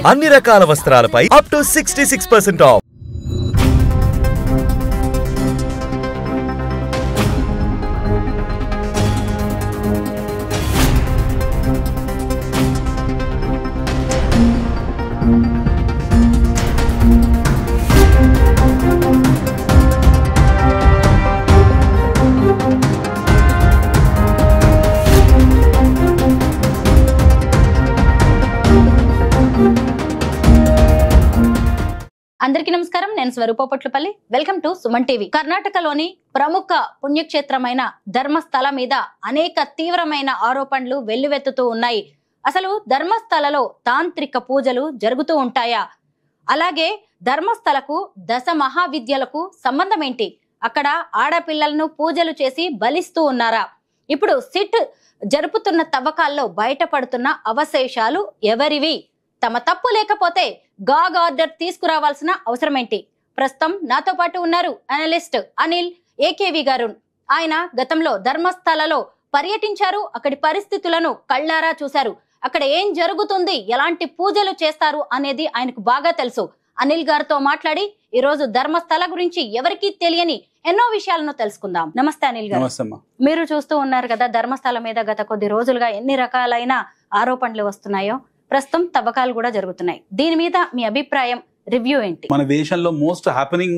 అన్ని రకాల వస్త్రాలపై up to 66% of. అందరికీ నమస్కారం. నేను స్వరూపపట్లపల్లి. Welcome to Suman TV. కర్ణాటకలోని ప్రముఖ పుణ్యక్షేత్రమైన ధర్మస్థల మీద అనేక తీవ్రమైన ఆరోపణలు వెల్లువెత్తుతూ ఉన్నాయి. అసలు ధర్మస్థలలో తాంత్రిక పూజలు జరుగుతూ ఉంటాయా? అలాగే ధర్మస్థలకు దశ మహావిద్యలకు సంబంధం ఏంటి? అక్కడ ఆడపిల్లలను పూజలు చేసి బలిస్తూ ఉన్నారా? ఇప్పుడు సిట్ జరుపుతున్న తవ్వకాల్లో బయటపడుతున్న అవశేషాలు ఎవరివి? తమ తప్పు లేకపోతే గాగ్ ఆర్డర్ తీసుకురావాల్సిన అవసరం ఏంటి? ప్రస్తుతం నాతో పాటు ఉన్నారు అనలిస్ట్ అనిల్ ఏకేవి గారు. ఆయన గతంలో ధర్మస్థలలో పర్యటించారు, అక్కడి పరిస్థితులను కళ్ళారా చూశారు. అక్కడ ఏం జరుగుతుంది, ఎలాంటి పూజలు చేస్తారు అనేది ఆయనకు బాగా తెలుసు. అనిల్ గారితో మాట్లాడి ఈ రోజు ధర్మస్థల గురించి ఎవరికీ తెలియని ఎన్నో విషయాలను తెలుసుకుందాం. నమస్తే అనిల్ గారు. మీరు చూస్తూ ఉన్నారు కదా, ధర్మస్థల మీద గత కొద్ది రోజులుగా ఎన్ని రకాలైన ఆరోపణలు వస్తున్నాయో, ప్రస్తుతం తవ్వకాలు కూడా జరుగుతున్నాయి. దీని మీద మీ అభిప్రాయం, రివ్యూ ఏంటి? మన దేశంలో మోస్ట్ హ్యాపెనింగ్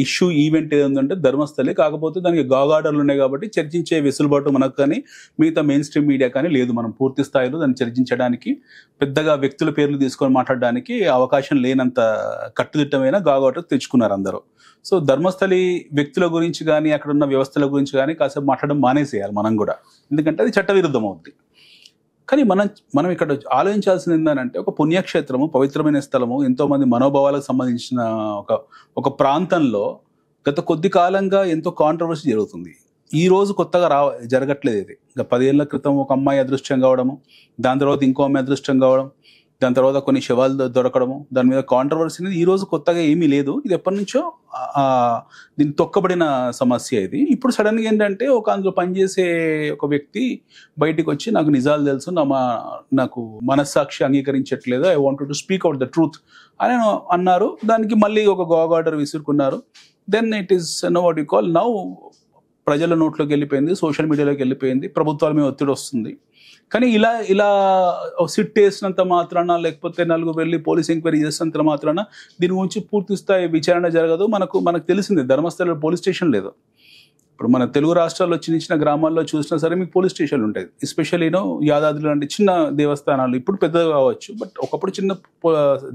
ఇష్యూ ఈవెంట్ ఏదంటే ధర్మస్థలే. కాకపోతే దానికి గాగ్ ఆర్డర్లు ఉన్నాయి కాబట్టి చర్చించే వెసులుబాటు మనకు కానీ మిగతా మెయిన్ స్ట్రీమ్ మీడియా కానీ లేదు. మనం పూర్తి స్థాయిలో దాన్ని చర్చించడానికి, పెద్దగా వ్యక్తుల పేర్లు తీసుకొని మాట్లాడడానికి అవకాశం లేనంత కట్టుదిట్టమైన గాగ్ ఆర్డర్ తెచ్చుకున్నారు అందరూ. సో ధర్మస్థలి వ్యక్తుల గురించి కానీ అక్కడ ఉన్న వ్యవస్థల గురించి కానీ కాసేపు మాట్లాడడం మానేసేయాలి మనం కూడా, ఎందుకంటే అది చట్టవిరుద్ధం అవుతుంది. కానీ మనం ఇక్కడ ఆలోచించాల్సింది ఏంటంటే, ఒక పుణ్యక్షేత్రము, పవిత్రమైన స్థలము, ఎంతోమంది మనోభావాలకు సంబంధించిన ఒక ప్రాంతంలో గత కొద్ది కాలంగా ఎంతో కాంట్రవర్సీ జరుగుతుంది. ఈ రోజు కొత్తగా జరగట్లేదు ఇది. 10 ఏళ్ల క్రితం ఒక అమ్మాయి అదృష్టం కావడము, దాని తర్వాత ఇంకో అమ్మాయి అదృష్టం కావడం, దాని తర్వాత కొన్ని శవాలు దొరకడము, దాని మీద కాంట్రవర్సీ అనేది ఈ రోజు కొత్తగా ఏమీ లేదు. ఇది ఎప్పటి నుంచో దీన్ని తొక్కబడిన సమస్య ఇది. ఇప్పుడు సడన్గా ఏంటంటే అందులో పనిచేసే ఒక వ్యక్తి బయటికి వచ్చి నాకు నిజాలు తెలుసు, నాకు మనస్సాక్షి అంగీకరించట్లేదు, I want to speak out the truth అని అన్నారు. దానికి మళ్ళీ ఒక గాగ్ ఆర్డర్ విసురుకున్నారు. Then it is what you call now ప్రజల నోట్లోకి వెళ్ళిపోయింది, సోషల్ మీడియాలోకి వెళ్ళిపోయింది, ప్రభుత్వాల మీద ఒత్తిడి వస్తుంది. కానీ ఇలా సిట్ వేసినంత మాత్రాన, లేకపోతే నలుగురు వెళ్ళి పోలీస్ ఎంక్వైరీ చేసినంత మాత్రాన దీని గురించి పూర్తి స్థాయి విచారణ జరగదు. మనకు తెలిసింది ధర్మస్థల పోలీస్ స్టేషన్ లేదు. ఇప్పుడు మన తెలుగు రాష్ట్రాల్లో చిన్న గ్రామాల్లో చూసినా సరే మీకు పోలీస్ స్టేషన్లు ఉంటాయి. ఎస్పెషల్లీ యాదాద్రి లాంటి చిన్న దేవస్థానాలు ఇప్పుడు పెద్దగా కావచ్చు, బట్ ఒకప్పుడు చిన్న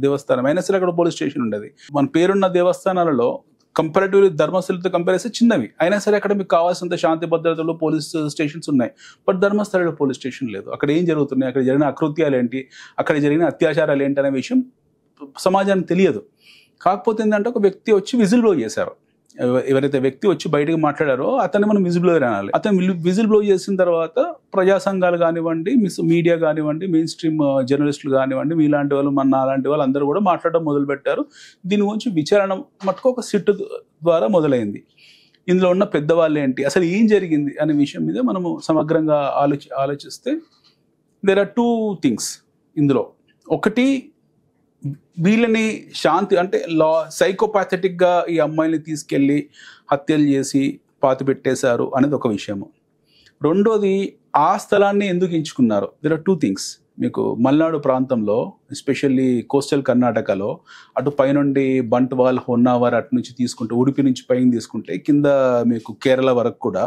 దేవస్థానం అయినా సరే అక్కడ పోలీస్ స్టేషన్ ఉండేది. మన పేరున్న దేవస్థానాలలో కంపారిటివ్లీ ధర్మస్థలతో కంపేర్ చేస్తే చిన్నవి అయినా సరే అక్కడ మీకు కావాల్సినంత శాంతి భద్రతలో పోలీస్ స్టేషన్స్ ఉన్నాయి. బట్ ధర్మస్థలలో పోలీస్ స్టేషన్ లేదు. అక్కడ ఏం జరుగుతున్నాయి, అక్కడ జరిగిన అకృత్యాలు ఏంటి, అక్కడ జరిగిన అత్యాచారాలు ఏంటి అనే విషయం సమాజానికి తెలియదు. కాకపోతే ఏంటంటే ఒక వ్యక్తి వచ్చి విజిల్ బ్లో చేశారు. ఎవరైతే వ్యక్తి వచ్చి బయటకు మాట్లాడారో అతన్ని మనం విజిల్ బ్లోయర్ అనాలి. అతను విజిల్ బ్లో చేసిన తర్వాత ప్రజా సంఘాలు కానివ్వండి, మీడియా కానివ్వండి, మెయిన్ స్ట్రీమ్ జర్నలిస్టులు కానివ్వండి, మీలాంటి వాళ్ళు, అలాంటి వాళ్ళు అందరూ కూడా మాట్లాడడం మొదలుపెట్టారు. దీని గురించి విచారణ మటుకు ఒక సిట్ ద్వారా మొదలైంది. ఇందులో ఉన్న పెద్దవాళ్ళు ఏంటి, అసలు ఏం జరిగింది అనే విషయం మీద మనము సమగ్రంగా ఆలోచిస్తే దేర్ ఆర్ 2 థింగ్స్ ఇందులో. ఒకటి, వీళ్ళని శాంతి అంటే సైకోపాథెటిక్గా ఈ అమ్మాయిని తీసుకెళ్ళి హత్యలు చేసి పాతి పెట్టేశారు అనేది ఒక విషయము. రెండోది, ఆ స్థలాన్ని ఎందుకు ఎంచుకున్నారు. There are 2 things. మీకు మల్నాడు ప్రాంతంలో, ఎస్పెషల్లీ కోస్టల్ కర్ణాటకలో, అటు పైనుండి బంట్వాల్, హొన్నావర్ అటు నుంచి తీసుకుంటే, ఉడిపి నుంచి పైన తీసుకుంటే కింద మీకు కేరళ వరకు కూడా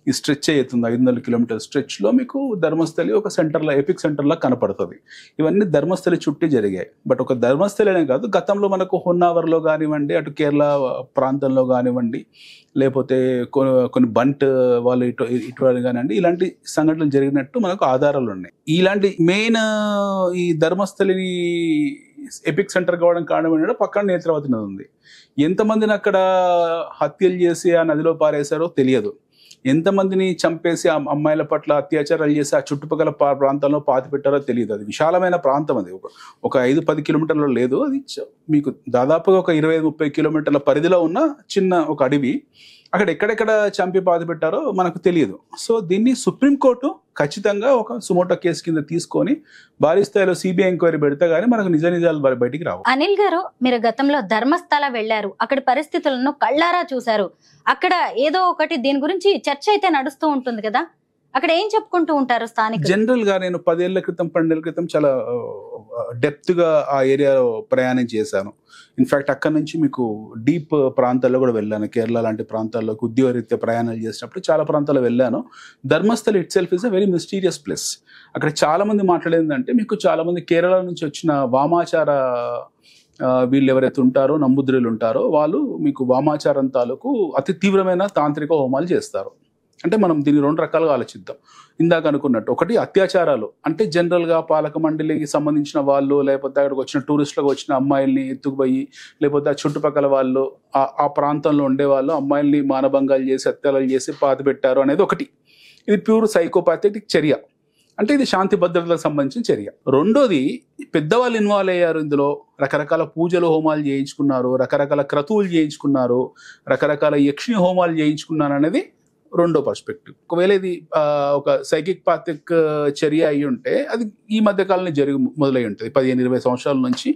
ఈ స్ట్రెచ్ అవుతుంది. 500 కిలోమీటర్ స్ట్రెచ్లో మీకు ధర్మస్థలి ఒక సెంటర్లో, ఎపిక్ సెంటర్లా కనపడుతుంది. ఇవన్నీ ధర్మస్థలి చుట్టూ జరిగాయి. బట్ ఒక ధర్మస్థలనే కాదు, గతంలో మనకు హొన్నావర్లో కానివ్వండి, అటు కేరళ ప్రాంతంలో కానివ్వండి, లేకపోతే కొన్ని బంట్ వాళ్ళు ఇటువంటి కానివ్వండి, ఇలాంటి సంఘటనలు జరిగినట్టు మనకు ఆధారాలు ఉన్నాయి. ఇలాంటి మెయిన్ ఈ ధర్మస్థలిని ఎపిక్ సెంటర్ కావడం కారణం ఏంటంటే పక్కన నేత్రావతి నది ఉంది. ఎంతమందిని అక్కడ హత్యలు చేసి ఆ నదిలో పారేశారో తెలియదు. ఎంతమందిని చంపేసి ఆ అమ్మాయిల పట్ల అత్యాచారాలు చేసి ఆ చుట్టుపక్కల ప్రాంతాల్లో పాతి పెట్టారో తెలియదు. అది విశాలమైన ప్రాంతం. అది ఒక 5-10 కిలోమీటర్లు లేదు. అది మీకు దాదాపుగా ఒక 20-30 కిలోమీటర్ల పరిధిలో ఉన్న చిన్న ఒక అడవి. అక్కడ ఎక్కడెక్కడ చంపి పాతి పెట్టారో మనకు తెలియదు. సో దీన్ని సుప్రీంకోర్టు ఖచ్చితంగా ఒక సుమోటో కేసు కింద తీసుకొని భారీ స్థాయిలో సిబిఐ ఎంక్వైరీ పెడితే గానీ మనకు నిజాలు బయటికి రావు. అనిల్ గారు, మీరు గతంలో ధర్మస్థల వెళ్లారు, అక్కడి పరిస్థితులను కళ్ళారా చూశారు. అక్కడ ఏదో ఒకటి దీని గురించి చర్చ అయితే నడుస్తూ ఉంటుంది కదా, అక్కడ ఏం చెప్పుకుంటూ ఉంటారు స్థానికులు? జనరల్ గా నేను 10 ఏళ్ల క్రితం 12 ఏళ్ల క్రితం చాలా డెప్త్ గా ఆ ఏరియాలో ప్రయాణం చేశాను. ఇన్ఫాక్ట్ అక్కడ నుంచి మీకు డీప్ ప్రాంతాల్లో కూడా వెళ్ళాను. కేరళ లాంటి ప్రాంతాల్లోకి ఉద్యోగరీత్యా ప్రయాణాలు చేసినప్పుడు చాలా ప్రాంతాల్లో వెళ్ళాను. Dharmasthala itself is a very mysterious place. అక్కడ చాలా మంది మాట్లాడేందంటే, మీకు చాలా మంది కేరళ నుంచి వచ్చిన వామాచార వీళ్ళు ఎవరైతే ఉంటారో, నంబుద్రులు ఉంటారో, వాళ్ళు మీకు వామాచారం తాలూకు అతి తీవ్రమైన తాంత్రిక హోమాలు చేస్తారు. అంటే మనం దీన్ని 2 రకాలుగా ఆలోచిద్దాం. ఇందాక అనుకున్నట్టు, ఒకటి అత్యాచారాలు, అంటే జనరల్గా పాలక మండలికి సంబంధించిన వాళ్ళు, లేకపోతే అక్కడికి వచ్చిన టూరిస్టులకు వచ్చిన అమ్మాయిల్ని ఎత్తుకుపోయి, లేకపోతే ఆ చుట్టుపక్కల వాళ్ళు, ఆ ప్రాంతంలో ఉండే వాళ్ళు అమ్మాయిల్ని మానభంగాలు చేసి, హత్యలు చేసి పాతి పెట్టారు అనేది ఒకటి. ఇది ప్యూర్ సైకోపాథెటిక్ చర్య, అంటే ఇది శాంతి భద్రతలకు సంబంధించిన చర్య. రెండోది, పెద్దవాళ్ళు ఇన్వాల్వ్ అయ్యారు ఇందులో, రకరకాల పూజలు హోమాలు చేయించుకున్నారు, రకరకాల క్రతువులు చేయించుకున్నారు, రకరకాల యక్షిణి హోమాలు చేయించుకున్నారు అనేది రెండో పర్స్పెక్టివ్. ఒకవేళ ఇది ఒక సైకిక్ పాతిక్ చర్య అయి ఉంటే అది ఈ మధ్య కాలంలో మొదలై ఉంటుంది. 15-20 సంవత్సరాల నుంచి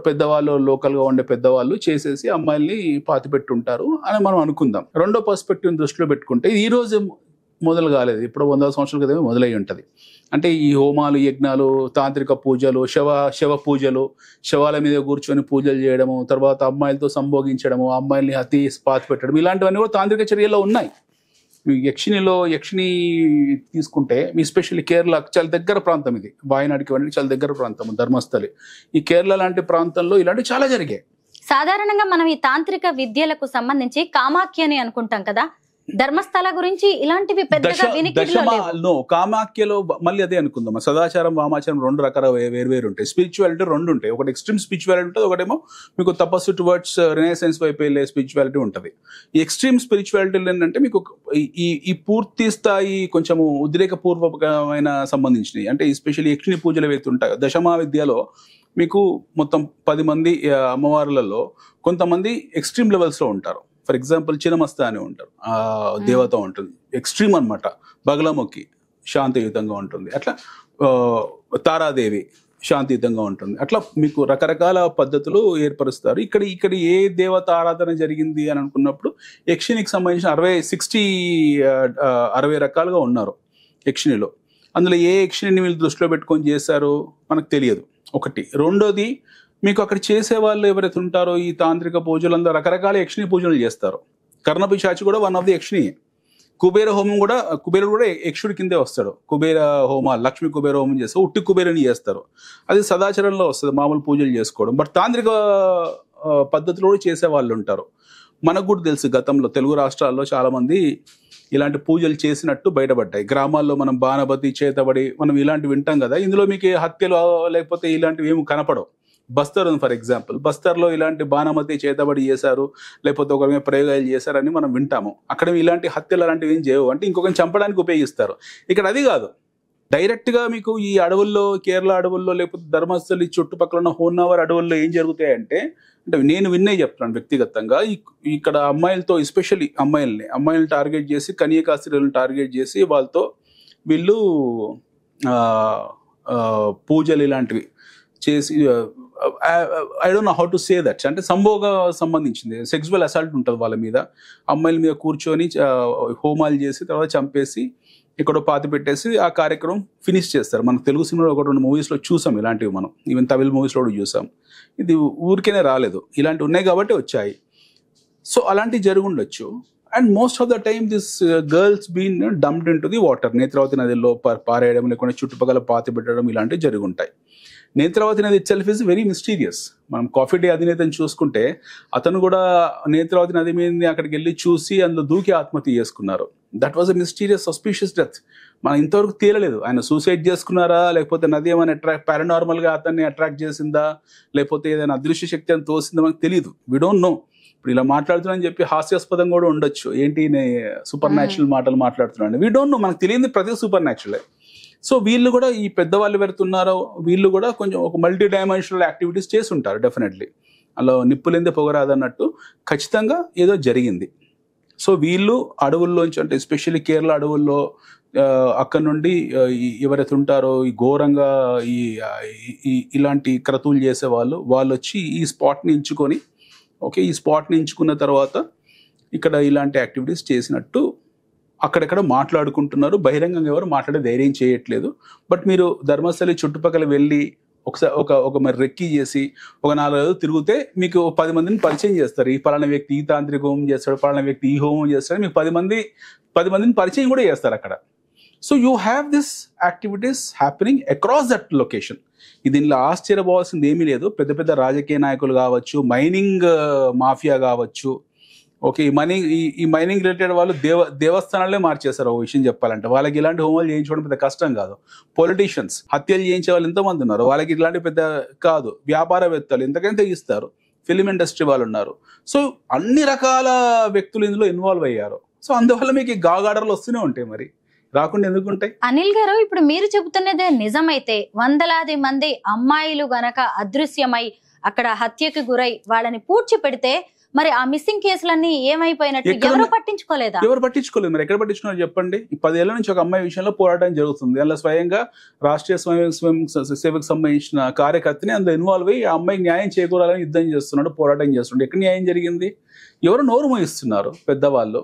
పెద్దవాళ్ళు, లోకల్గా ఉండే పెద్దవాళ్ళు చేసేసి అమ్మాయిల్ని పాతి పెట్టుంటారు అని మనం అనుకుందాం. రెండో పర్స్పెక్టివ్ దృష్టిలో పెట్టుకుంటే ఈ రోజు మొదలు కాలేదు, ఇప్పుడు 100 సంవత్సరాల క్రితమే మొదలై ఉంటుంది. అంటే ఈ హోమాలు, యజ్ఞాలు, తాంత్రిక పూజలు, శవ పూజలు, శవాల మీద కూర్చొని పూజలు చేయడము, తర్వాత అమ్మాయిలతో సంభోగించడము, అమ్మాయిల్ని పాతి పెట్టడం, ఇలాంటివన్నీ కూడా తాంత్రిక చర్యల్లో ఉన్నాయి. మీ యక్షిణి తీసుకుంటే, మీ స్పెషల్లీ కేరళ చాలా దగ్గర ప్రాంతం, ఇది వాయనాడికి వెళ్ళి చాలా దగ్గర ప్రాంతం ధర్మస్థలి. ఈ కేరళ లాంటి ప్రాంతంలో ఇలాంటివి చాలా జరిగాయి. సాధారణంగా మనం ఈ తాంత్రిక విద్యలకు సంబంధించి కామాఖ్య అని అనుకుంటాం కదా, ధర్మస్థల గురించి ఇలాంటివి పెద్దగా వినికిడిలో లేవు. కామాఖ్యలో మళ్ళీ అదే అనుకుందాం, సదాచారం, వామాచారం 2 రకాల వేరు ఉంటాయి. స్పిరిచువాలిటీ 2 ఉంటాయి. ఒకటి ఎక్స్ట్రీమ్ స్పిరిచువాలిటీ ఉంటుంది, ఒకటేమో మీకు తపస్సు టువర్డ్స్ రెనెసెన్స్ వైపు వెళ్ళే స్పిరిచువాలిటీ ఉంటుంది. ఈ ఎక్స్ట్రీమ్ స్పిరిచువాలిటీలు ఏంటంటే, మీకు ఈ పూర్తి స్థాయి కొంచెము ఉద్రేకపూర్వకమైన సంబంధించినవి, అంటే ఎస్పెషల్లీ యక్షిణి పూజలు ఏవైతే ఉంటాయో, దశమా విద్యలో మీకు మొత్తం 10 మంది అమ్మవార్లలో కొంతమంది ఎక్స్ట్రీమ్ లెవెల్స్లో ఉంటారు. ఫర్ ఎగ్జాంపుల్ చినమస్తా అని ఉంటారు, ఆ దేవత ఉంటుంది, ఎక్స్ట్రీమ్ అనమాట, బగలముఖి శాంతియుతంగా ఉంటుంది. అట్లా తారాదేవి శాంతియుతంగా ఉంటుంది. అట్లా మీకు రకరకాల పద్ధతులు ఏర్పరుస్తారు. ఇక్కడ ఏ దేవత ఆరాధన జరిగింది అని అనుకున్నప్పుడు, యక్షిణికి సంబంధించిన 60 రకాలుగా ఉన్నారు యక్షిణిలో. అందులో ఏ యక్షిణిని వీళ్ళు దృష్టిలో పెట్టుకొని చేశారో మనకు తెలియదు, ఒకటి. రెండోది, మీకు అక్కడ చేసే వాళ్ళు ఎవరైతే ఉంటారో, ఈ తాంత్రిక పూజలందరూ రకరకాల యక్షిణి పూజలు చేస్తారు. కర్ణపిశాచి కూడా వన్ ఆఫ్ ది యక్షిణి. కుబేర హోమం కూడా, కుబేరుడు కూడా యక్షుడి కిందే వస్తాడు. కుబేర హోమాలు, లక్ష్మీ కుబేర హోమం చేస్తారు, ఉట్టి కుబేరుని చేస్తారు. అది సదాచరణలో వస్తుంది, మామూలు పూజలు చేసుకోవడం. బట్ తాంత్రిక పద్ధతిలో కూడా చేసే వాళ్ళు ఉంటారు. మనకు కూడా తెలుసు, గతంలో తెలుగు రాష్ట్రాల్లో చాలా మంది ఇలాంటి పూజలు చేసినట్టు బయటపడ్డాయి. గ్రామాల్లో మనం బాణబతి, చేతబడి, మనం ఇలాంటివి వింటాం కదా. ఇందులో మీకు హత్యలు లేకపోతే ఇలాంటివి ఏమి కనపడవు. బస్తర్ ఉంది ఫర్ ఎగ్జాంపుల్, బస్తర్లో ఇలాంటి బాణమతి, చేతబడి చేశారు, లేకపోతే ఒకరి మీద ప్రయోగాలు చేశారని మనం వింటాము. అక్కడ ఇలాంటి హత్యలు అలాంటివి ఏం చేయవు, అంటే ఇంకొకరిని చంపడానికి ఉపయోగిస్తారు. ఇక్కడ అది కాదు, డైరెక్ట్గా మీకు ఈ అడవుల్లో, కేరళ అడవుల్లో, లేకపోతే ధర్మస్థలి చుట్టుపక్కల ఉన్న హోన్నావర్ అడవుల్లో ఏం జరుగుతాయంటే, అంటే నేను విన్నే చెప్తున్నాను వ్యక్తిగతంగా, ఇక్కడ అమ్మాయిలతో, ఎస్పెషల్లీ అమ్మాయిల్ని టార్గెట్ చేసి, కన్యకాస్త్రీలను టార్గెట్ చేసి వాళ్ళతో వీళ్ళు పూజలు ఇలాంటివి చేసి, I don't know how to say that, అంటే సంభోగ సంబంధించింది సెక్సువల్ అసాల్ట్ ఉంటుంది వాళ్ళ మీద. అమ్మాయిల మీద కూర్చొని హోమాలు చేసి తర్వాత చంపేసి ఎక్కడో పాతి పెట్టేసి ఆ కార్యక్రమం ఫినిష్ చేస్తారు. మనకు తెలుగు సినిమాలో 1-2 మూవీస్లో చూసాం ఇలాంటివి, మనం ఈవెన్ తమిళ మూవీస్లో కూడా చూసాం. ఇది ఊరికేనే రాలేదు, ఇలాంటివి ఉన్నాయి కాబట్టి వచ్చాయి. సో అలాంటివి జరుగుండొచ్చు. And most of the time this girls been dumped in to the water. Netravati నదిలో పారేయడం, లేకుంటే చుట్టుపక్కల పాతి పెట్టడం, ఇలాంటివి జరుగుంటాయి. నేత్రావతి నది itself is very mysterious. మనం కాఫీ డే అధినేతను చూసుకుంటే, అతను కూడా నేత్రావతి నది మీద అక్కడికి వెళ్ళి చూసి అందులో దూకి ఆత్మహత్య చేసుకున్నారు. That was a mysterious suspicious death. మనం ఇంతవరకు తేలలేదు ఆయన సూసైడ్ చేసుకున్నారా, లేకపోతే నది ఏమైనా పారానార్మల్గా అతన్ని అట్రాక్ట్ చేసిందా, లేకపోతే ఏదైనా అదృశ్య శక్తి అని తోసిందా మనకు తెలియదు. We don't know. ఇప్పుడు ఇలా మాట్లాడుతున్నాను చెప్పి హాస్యాస్పదం కూడా ఉండొచ్చు, ఏంటి సూపర్ న్యాచురల్ మాటలు మాట్లాడుతున్నాను, వీ డోంట్ నో. మనకు తెలియదు ప్రతి సూపర్ న్యాచురలే. సో వీళ్ళు కూడా, ఈ పెద్దవాళ్ళు పెడుతున్నారో వీళ్ళు కూడా కొంచెం ఒక మల్టీ డైమెన్షనల్ యాక్టివిటీస్ చేసి ఉంటారు డెఫినెట్లీ. అలా నిప్పులేందే పొగరాదన్నట్టు ఖచ్చితంగా ఏదో జరిగింది. సో వీళ్ళు అడవుల్లోంచి, అంటే ఎస్పెషల్లీ కేరళ అడవుల్లో అక్కడ నుండి ఎవరైతే ఉంటారో ఈ ఘోరంగా ఇలాంటి క్రతువులు చేసే వాళ్ళు వచ్చి ఈ స్పాట్ని ఎంచుకొని ఓకే ఈ స్పాట్ని ఎంచుకున్న తర్వాత ఇక్కడ ఇలాంటి యాక్టివిటీస్ చేసినట్టు అక్కడెక్కడ మాట్లాడుకుంటున్నారు. బహిరంగంగా ఎవరు మాట్లాడే ధైర్యం చేయట్లేదు. బట్ మీరు ధర్మస్థలి చుట్టుపక్కల వెళ్ళి ఒకసారి ఒక మరి రెక్కి చేసి ఒక 4 రోజులు తిరిగితే మీకు 10 మందిని పరిచయం చేస్తారు. ఈ పలానా వ్యక్తి ఈ తాంత్రిక హోమం చేస్తాడు, పలానా వ్యక్తి ఈ హోమం చేస్తాడు, మీకు 10 మందిని పరిచయం కూడా చేస్తారు అక్కడ. So you have this activities happening across that location. దీనిలో ఆశ్చర్యపోవాల్సింది ఏమీ లేదు. పెద్ద పెద్ద రాజకీయ నాయకులు కావచ్చు, మైనింగ్ మాఫియా కావచ్చు, ఓకే ఈ మైనింగ్ రిలేటెడ్ వాళ్ళు దేవస్థానాలే మార్చేస్తారు. ఒక విషయం చెప్పాలంటే వాళ్ళకి ఇలాంటి హోమాలు చేయించుకోవడం పెద్ద కష్టం కాదు. పొలిటీషియన్స్ హత్యలు చేయించే వాళ్ళు ఎంతోమంది ఉన్నారు, వాళ్ళకి ఇలాంటి పెద్ద కాదు. వ్యాపారవేత్తలు ఎంతకంటే ఇస్తారు, ఫిలిం ఇండస్ట్రీ వాళ్ళు ఉన్నారు. సో అన్ని రకాల వ్యక్తులు ఇందులో ఇన్వాల్వ్ అయ్యారు. సో అందువల్ల మీకు గాగాడర్లు వస్తూనే ఉంటాయి, మరి రాకుండా ఎందుకు ఉంటాయి? అనిల్ గారు, ఇప్పుడు మీరు చెబుతున్నదే నిజమైతే వందలాది మంది అమ్మాయిలు గనక అదృశ్యమై అక్కడ హత్యకు గురై వాళ్ళని పూడ్చిపెడితే మరి ఆ మిస్సింగ్ కేసులన్నీ ఏమైపోయినట్టు ఎవరు పట్టించుకోలేదా? ఎవరు పట్టించుకోలేదు. మరి ఎక్కడ పట్టించుకున్నారు చెప్పండి? 10 ఏళ్ల నుంచి ఒక అమ్మాయి విషయంలో పోరాటం జరుగుతుంది. అందులో స్వయంగా రాష్ట్రీయ స్వయం సేవకు సంబంధించిన కార్యకర్తని అందులో ఇన్వాల్వ్ అయ్యి ఆ అమ్మాయికి న్యాయం చేకూరాలని యుద్ధం చేస్తున్నాడు, పోరాటం చేస్తున్నాడు. ఎక్కడ న్యాయం జరిగింది? ఎవరు నోరు మోయిస్తున్నారు పెద్దవాళ్ళు.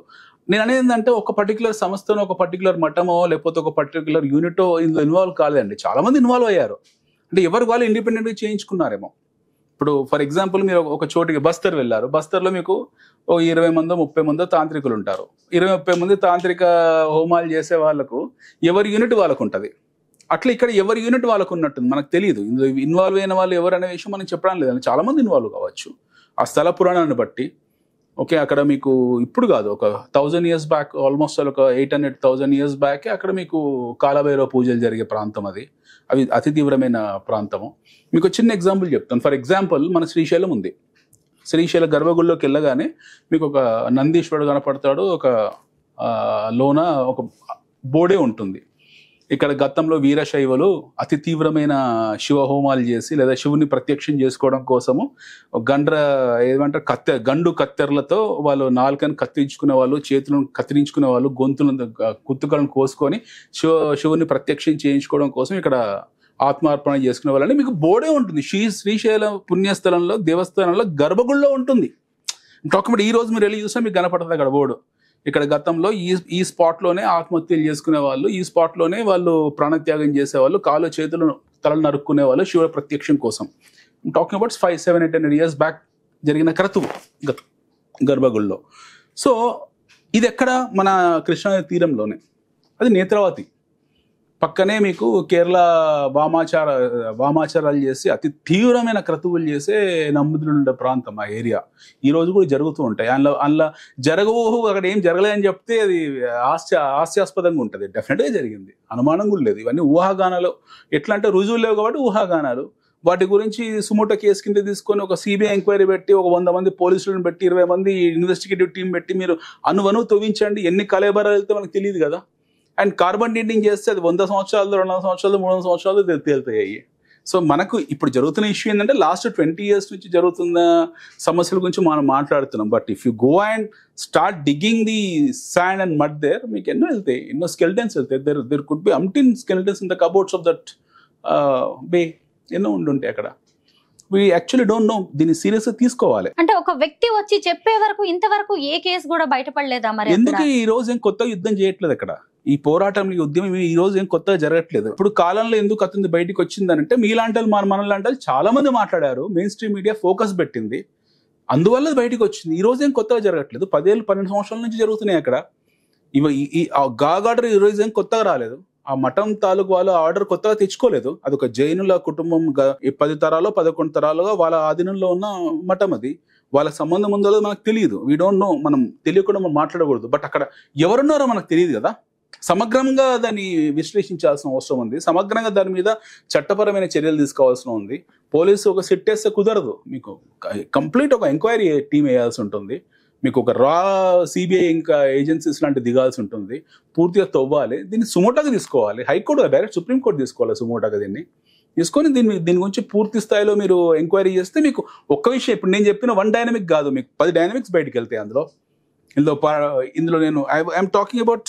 నేను అనేది ఏంటంటే ఒక పర్టికులర్ సంస్థను, ఒక పర్టికులర్ మఠమో లేకపోతే ఒక పర్టికులర్ యూనిటో ఇందులో ఇన్వాల్వ్ కాలేదండి. చాలా మంది ఇన్వాల్వ్ అయ్యారు. అంటే ఎవరు వాళ్ళు ఇండిపెండెంట్గా చేయించుకున్నారేమో. ఇప్పుడు ఫర్ ఎగ్జాంపుల్ మీరు ఒక చోటికి బస్తర్ వెళ్ళారు. బస్తర్లో మీకు 20 మందో 30 మందో తాంత్రికులు ఉంటారు. 20-30 మంది తాంత్రిక హోమాలు చేసే వాళ్ళకు ఎవరి యూనిట్ వాళ్ళకు ఉంటుంది. అట్లా ఇక్కడ ఎవరి యూనిట్ వాళ్ళకు ఉన్నట్టుంది, మనకు తెలియదు. ఇందులో ఇన్వాల్వ్ అయిన వాళ్ళు ఎవరు అనే విషయం మనం చెప్పడం లేదని. చాలా మంది ఇన్వాల్వ్ కావచ్చు ఆ స్థల పురాణాన్ని బట్టి. ఓకే అక్కడ మీకు ఇప్పుడు కాదు, ఒక 1000 years బ్యాక్, ఆల్మోస్ట్ ఒక 800,000 years బ్యాక్ అక్కడ మీకు కాలభైరవ పూజలు జరిగే ప్రాంతం అది అతి తీవ్రమైన ప్రాంతము. మీకు చిన్న ఎగ్జాంపుల్ చెప్తాను. ఫర్ ఎగ్జాంపుల్ మన శ్రీశైలం ఉంది. శ్రీశైల గర్భగుడిలోకి వెళ్ళగానే మీకు ఒక నందీశ్వరుడు కనపడతాడు. ఒక లోన ఒక బోడే ఉంటుంది. ఇక్కడ గతంలో వీరశైవలు అతి తీవ్రమైన శివ హోమాలు చేసి లేదా శివుని ప్రత్యక్షం చేసుకోవడం కోసము ఏమంటారు గండు కత్తెరలతో వాళ్ళు నాలుకను కత్తిరించుకునే వాళ్ళు, చేతులను కత్తిరించుకునే వాళ్ళు, గొంతులను కుత్తుకలను కోసుకొని శివుని ప్రత్యక్షం చేయించుకోవడం కోసం ఇక్కడ ఆత్మార్పణ చేసుకునే వాళ్ళని మీకు బోర్డే ఉంటుంది. శ్రీశైలం పుణ్యస్థలంలో దేవస్థానంలో గర్భగుడిలో ఉంటుంది. టాక్మెంట్ ఈ రోజు మీరు వెళ్ళి చూస్తే మీకు కనపడుతుంది అక్కడ బోర్డు. ఇక్కడ గతంలో ఈ స్పాట్లోనే ఆత్మహత్యలు చేసుకునే వాళ్ళు, ఈ స్పాట్లోనే వాళ్ళు ప్రాణత్యాగం చేసేవాళ్ళు, కాళ్ళు చేతులు తలలు నరుక్కునే వాళ్ళు శివ ప్రత్యక్షం కోసం. టాకింగ్ అబౌట్ 500-700-800 years బ్యాక్ జరిగిన క్రతువు గర్భగుడిలో. సో ఇది ఎక్కడ? మన కృష్ణా తీరంలోనే. అది నేత్రావతి పక్కనే మీకు కేరళ వామాచారాలు చేసి అతి తీవ్రమైన క్రతువులు చేసే నమ్ముదులుండే ప్రాంతం ఆ ఏరియా. ఈ రోజు కూడా జరుగుతూ ఉంటాయి. అందులో జరగవు, అక్కడ ఏం జరగలేదని చెప్తే అది హాస్యాస్పదంగా ఉంటుంది. డెఫినెట్గా జరిగింది, అనుమానం కూడా లేదు. ఇవన్నీ ఊహాగానాలు. ఎట్లా అంటే రుజువులు లేవు కాబట్టి ఊహాగానాలు. వాటి గురించి సుమోటో కేసు కింద తీసుకొని ఒక సిబిఐ ఎంక్వైరీ పెట్టి ఒక 100 మంది పోలీసులను పెట్టి 20 మంది ఇన్వెస్టిగేటివ్ టీం పెట్టి మీరు అనువను తవ్వించండి. ఎన్ని కలేబరాలు వెళ్తే మనకు తెలియదు కదా. అండ్ కార్బన్ డేటింగ్ చేస్తే అది 100 సంవత్సరాలు, 200 సంవత్సరాలు, 300 సంవత్సరాలు తేలుతాయి. సో మనకు ఇప్పుడు జరుగుతున్న ఇష్యూ ఏంటంటే లాస్ట్ 20 years నుంచి జరుగుతున్న సమస్యల గురించి మనం మాట్లాడుతున్నాం. But if you go and start digging the sand and mud there, మీకు ఎన్నో వెళ్తాయి, ఎన్నో స్కెల్టన్స్ వెళ్తాయి. There could be umpteen skeletons in the cupboards of that bay. ఎన్నో ఉండుంటాయి అక్కడ. we actually don't know. దీన్ని సీరియస్ గా తీసుకోవాలి. అంటే ఒక వ్యక్తి వచ్చి చెప్పే వరకు ఇంతవరకు ఏ కేసు కూడా బయటపడలేదా? మరి ఎందుకు ఈ రోజు ఏం కొత్త యుద్ధం చేయట్లేదు అక్కడ? ఈ పోరాటం, ఈ ఉద్యమం ఈ రోజు ఏం కొత్తగా జరగట్లేదు. ఇప్పుడు కాలంలో ఎందుకు అతను బయటకు వచ్చిందనంటే మీలాంటి మనలాంటి చాలా మంది మాట్లాడారు, మెయిన్ స్ట్రీమ్ మీడియా ఫోకస్ పెట్టింది, అందువల్ల బయటకు వచ్చింది. ఈ రోజు ఏం కొత్తగా జరగట్లేదు. 10 ఏళ్ళు 12 సంవత్సరాల నుంచి జరుగుతున్నాయి అక్కడ. ఈ గాగార్డర్ ఈ రోజు ఏం కొత్తగా రాలేదు. ఆ మఠం తాలూకు వాళ్ళు ఆర్డర్ కొత్తగా తెచ్చుకోలేదు. అదొక జైనుల కుటుంబం 10 తరాలు 11 తరాలుగా వాళ్ళ ఆధీనంలో ఉన్న మఠం. అది వాళ్ళకి సంబంధం ఉందో మనకు తెలియదు. We don't know. మనం తెలియకుండా మనం మాట్లాడకూడదు. బట్ అక్కడ ఎవరున్నారో మనకు తెలియదు కదా. సమగ్రంగా దాన్ని విశ్లేషించాల్సిన అవసరం ఉంది. సమగ్రంగా దాని మీద చట్టపరమైన చర్యలు తీసుకోవాల్సిన ఉంది. పోలీసు ఒక సెట్ వేస్తే కుదరదు. మీకు కంప్లీట్ ఒక ఎంక్వైరీ టీం వేయాల్సి ఉంటుంది. మీకు ఒక రా సిబిఐ ఇంకా ఏజెన్సీస్ లాంటి దిగాల్సి ఉంటుంది. పూర్తిగా తవ్వాలి. దీన్ని సుమోటాగా తీసుకోవాలి. హైకోర్టు డైరెక్ట్ సుప్రీంకోర్టు తీసుకోవాలి సుమోటాగా. దీన్ని తీసుకొని దీని గురించి పూర్తి స్థాయిలో మీరు ఎంక్వైరీ చేస్తే మీకు ఒక్క విషయం, ఇప్పుడు నేను చెప్పిన 1 డైనమిక్ కాదు, మీకు 10 డైనమిక్స్ బయటకు వెళ్తాయి అందులో. ఇందులో నేను I'm talking about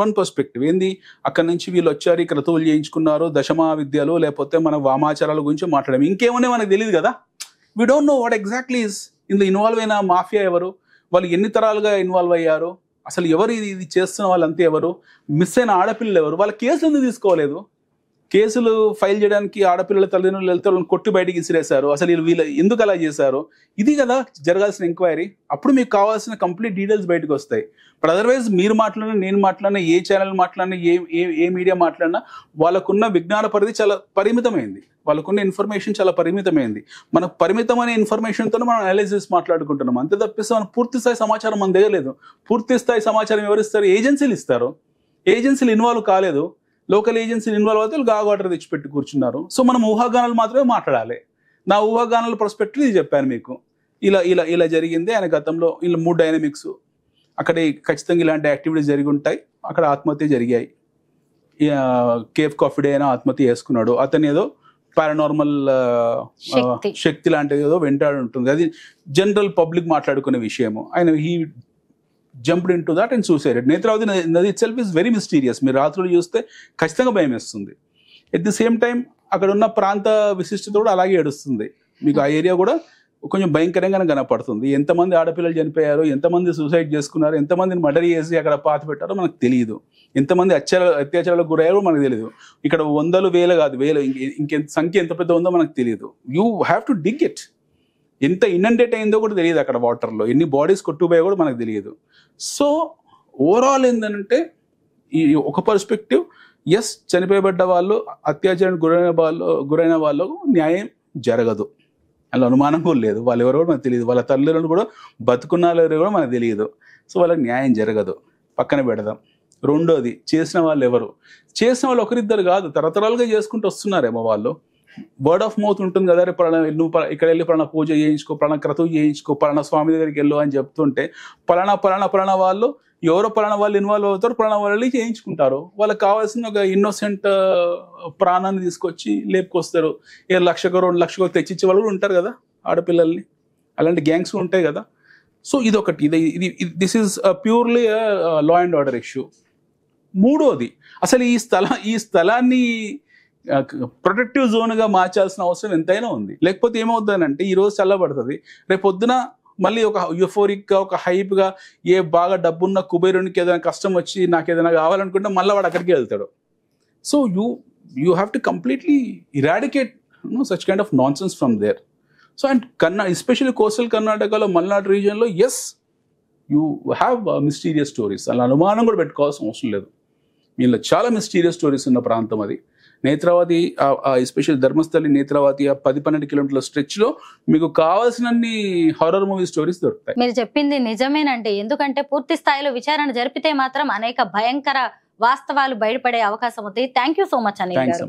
one perspective. ఏంది, అక్కడ నుంచి వీళ్ళు వచ్చారు, ఇక్కడ క్రతువులు చేయించుకున్నారు, దశమా విద్యలు లేకపోతే మన వామాచారాల గురించి మాట్లాడాము. ఇంకేమన్నా మనకు తెలియదు కదా. We don't know what exactly is ఇందులో ఇన్వాల్వ్ అయిన మాఫియా ఎవరు, వాళ్ళు ఎన్ని తరాలుగా ఇన్వాల్వ్ అయ్యారు, అసలు ఎవరు ఇది చేస్తున్న వాళ్ళంతా ఎవరు, మిస్ అయిన ఆడపిల్లలు ఎవరు, వాళ్ళ కేసులు ఎందుకు తీసుకోలేదు, కేసులు ఫైల్ చేయడానికి ఆడపిల్లల తల్లిదండ్రులు వెళ్తే వాళ్ళని కొట్టి బయటికి ఇసిరేశారు, అసలు వీళ్ళు ఎందుకు అలా చేశారు, ఇది కదా జరగాల్సిన ఎంక్వైరీ. అప్పుడు మీకు కావాల్సిన కంప్లీట్ డీటెయిల్స్ బయటకు వస్తాయి. బట్ అదర్వైజ్ మీరు మాట్లాడినా, నేను మాట్లాడినా, ఏ ఛానల్ మాట్లాడినా, ఏ మీడియా మాట్లాడినా వాళ్ళకున్న విజ్ఞాన పరిధి చాలా పరిమితమైంది, వాళ్ళకున్న ఇన్ఫర్మేషన్ చాలా పరిమితమైంది. మనకు పరిమితమైన ఇన్ఫర్మేషన్తో మనం అనాలిసిస్ మాట్లాడుకుంటున్నాం, అంతే తప్పిస్తే మనం పూర్తి స్థాయి సమాచారం మన దగ్గర లేదు. పూర్తి స్థాయి సమాచారం ఎవరు ఇస్తారు? ఏజెన్సీలు ఇస్తారు. ఏజెన్సీలు ఇన్వాల్వ్ కాలేదు. లోకల్ ఏజెన్సీలు ఇన్వాల్వ్ అయితే గాగ్ ఆర్డర్ తెచ్చిపెట్టి కూర్చున్నారు. సో మనం ఊహాగానాలు మాత్రమే మాట్లాడాలి. నా ఊహాగానాల పర్స్పెక్టివ్ ఇది చెప్పాను మీకు. ఇలా ఇలా ఇలా జరిగింది. ఆయన గతంలో ఇలా 3 డైనమిక్స్ అక్కడ ఖచ్చితంగా ఇలాంటి యాక్టివిటీస్ జరిగి ఉంటాయి. అక్కడ ఆత్మహత్య జరిగాయి. కేఫ్ కాఫీ డే అయినా ఆత్మహత్య చేసుకున్నాడు. అతను ఏదో పారానార్మల్ శక్తి లాంటిది ఏదో వెంటాడి ఉంటుంది. అది జనరల్ పబ్లిక్ మాట్లాడుకునే విషయము. ఆయన he jumped in to that and suicided. Netravati నది itself is very mysterious. మీరు రాత్రులు చూస్తే ఖచ్చితంగా భయం వేస్తుంది. ఎట్ ది సేమ్ టైం అక్కడ ఉన్న ప్రాంత విశిష్టత కూడా అలాగే ఏడుస్తుంది. మీకు ఆ ఏరియా కూడా కొంచెం భయంకరంగానే కనపడుతుంది. ఎంతమంది ఆడపిల్లలు చనిపోయారు, ఎంతమంది సూసైడ్ చేసుకున్నారు, ఎంతమందిని మర్డర్ చేసి అక్కడ పాతి పెట్టారో మనకు తెలియదు, ఎంతమంది అత్యాచారాలకు గురయ్యారో మనకు తెలియదు. ఇక్కడ వందలు వేలు కాదు, వేలు, ఇంకెంత సంఖ్య ఎంత పెద్ద ఉందో మనకు తెలియదు. You have to dig it. ఎంత ఇన్నండేట్ అయిందో కూడా తెలియదు అక్కడ వాటర్లో, ఎన్ని బాడీస్ కొట్టుకుపోయా కూడా మనకు తెలియదు. సో ఓవరాల్ ఏంటంటే ఈ ఒక పర్స్పెక్టివ్, ఎస్ చనిపోయబడ్డ వాళ్ళు, అత్యాచారానికి గురైన వాళ్ళు న్యాయం జరగదు, అలా అనుమానం కూడా లేదు. వాళ్ళు ఎవరో కూడా మనకు తెలియదు, వాళ్ళ తల్లిదండ్రులు కూడా బతుకున్నారో కూడా మనకు తెలియదు. సో వాళ్ళకి న్యాయం జరగదు, పక్కన పెడదాం. రెండోది, చేసిన వాళ్ళు ఎవరు? చేసిన వాళ్ళు ఒకరిద్దరు కాదు, తరతరాలుగా చేసుకుంటూ వస్తున్నారేమో వాళ్ళు. వర్డ్ ఆఫ్ మౌత్ ఉంటుంది కదా, రేపు నువ్వు ఇక్కడ వెళ్ళి పలానా పూజ చేయించుకో, పలానా క్రతువు చేయించుకో, పలానా స్వామి దగ్గరికి వెళ్ళు అని చెప్తుంటే పలానా వాళ్ళు ఎవరో పలానా వాళ్ళు ఇన్వాల్వ్ అవుతారు, పలానా వాళ్ళు చేయించుకుంటారు. వాళ్ళకి కావాల్సిన ఒక ఇన్నోసెంట్ ప్రాణాన్ని తీసుకొచ్చి లేపుకొస్తారు. 1,00,000 2,00,000 తెచ్చిచ్చే వాళ్ళు కూడా ఉంటారు కదా ఆడపిల్లల్ని. అలాంటి గ్యాంగ్స్ ఉంటాయి కదా. సో ఇదొకటి, ఇది this is purely law and order issue. మూడోది, అసలు ఈ స్థలాన్ని ప్రొటెక్టివ్ జోన్గా మార్చాల్సిన అవసరం ఎంతైనా ఉంది. లేకపోతే ఏమవుతుందంటే ఈరోజు చల్లబడుతుంది, రేపు పొద్దున మళ్ళీ ఒక యూఫోరిక్గా, ఒక హైప్గా, బాగా డబ్బున్న కుబేరునికి ఏదైనా కష్టం వచ్చి నాకు ఏదైనా కావాలనుకుంటే మళ్ళీ వాడు అక్కడికి వెళ్తాడు. So you have to completely eradicate such kind of nonsense from there. So and especially coastal కర్ణాటకలో మల్నాడు రీజియన్లో as you have mysterious stories. అలా అనుమానం కూడా పెట్టుకోవాల్సిన అవసరం లేదు. వీళ్ళలో చాలా మిస్టీరియస్ స్టోరీస్ ఉన్న ప్రాంతం అది. నేత్రావతి, ఎస్పెషల్లీ ధర్మస్థలి, నేత్రావతి 10-12 కిలోమీటర్ల స్ట్రెచ్లో మీకు కావాల్సినన్ని హారర్ మూవీ స్టోరీస్ దొరుకుతాయి. మీరు చెప్పింది నిజమేనండి. ఎందుకంటే పూర్తి స్థాయిలో విచారణ జరిపితే మాత్రం అనేక భయంకర వాస్తవాలు బయటపడే అవకాశం ఉంది. Thank you so much Anil గారు.